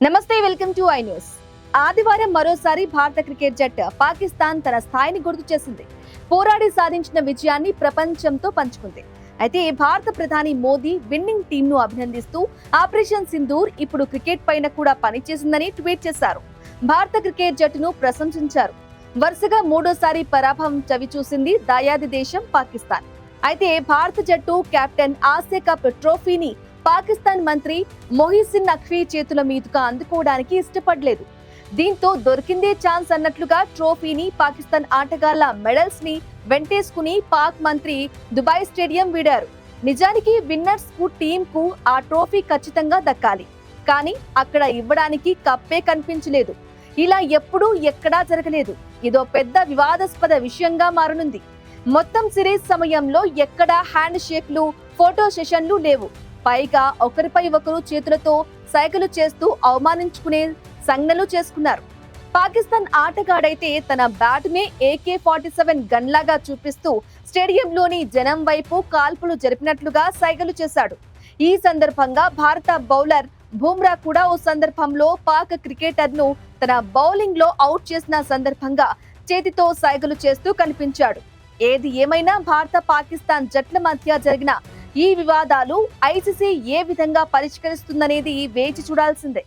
నమస్తే, welcome to I news. ఆదివారం మరోసారి భారత క్రికెట్ జట్టు పాకిస్తాన్ తన స్థాయిని గుర్తు చేసింది. పోరాడి సాధించిన విజయాన్ని ప్రపంచంతో పంచుకుంది. అయితే భారత ప్రధాని మోదీ విన్నింగ్ టీమ్ ను అభినందిస్తూ ఆపరేషన్ సింధూర్ ఇప్పుడు క్రికెట్ పైన కూడా పనిచేసిందని ట్వీట్ చేశారు. భారత క్రికెట్ జట్టును ప్రశంసించారు. వరుసగా మూడోసారి పరాభవం చవిచూసింది దాయాది దేశం పాకిస్తాన్. అయితే భారత జట్టు కెప్టెన్ ఆసియా కప్ ట్రోఫీని పాకిస్తాన్ మంత్రి మొహిసిన్ నఖ్వీ చేతుల మీదుగా అందుకోవడానికి ఇష్టపడలేదు. దీంతో దొరికిందే ఛాన్స్ అన్నట్లుగా ట్రోఫీని, పాకిస్తాన్ ఆటగాళ్ల మెడల్స్ ని వెంటేసుకుని పాక్ మంత్రి దుబాయ్ స్టేడియం వీడారు. నిజానికి విన్నర్స్ కు టీం కు ఆ ట్రోఫీ ఖచ్చితంగా దక్కాలి. కానీ అక్కడ ఇవ్వడానికి కప్పే కనిపించలేదు. ఇలా ఎప్పుడూ ఎక్కడా జరగలేదు. ఇదో పెద్ద వివాదాస్పద విషయంగా మారనుంది. మొత్తం సిరీస్ సమయంలో ఎక్కడా హ్యాండ్ షేక్లు, ఫోటో సెషన్లు లేవు. పైగా ఒకరిపై ఒకరు చేతులతో సైగలు చేస్తూ అవమానించుకునే సంజ్ఞలు చేసుకున్నారు. పాకిస్తాన్ ఆటగాడైతే తన బ్యాట్నే AK-47 గన్ లాగా చూపిస్తూ స్టేడియంలోని జనం వైపు కాల్పులు జరిపినట్లుగా సైగలు చేశాడు. ఈ సందర్భంగా భారత బౌలర్ బుమ్రా కూడా ఓ సందర్భంలో పాక్ క్రికెటర్ ను తన బౌలింగ్ లో అవుట్ చేసిన సందర్భంగా చేతితో సైగలు చేస్తూ కనిపించాడు. ఏది ఏమైనా భారత పాకిస్తాన్ జట్ల మధ్య జరిగిన ఈ వివాదాలు ICC ఏ విధంగా పరిష్కరిస్తుందనేది వేచి చూడాల్సిందే.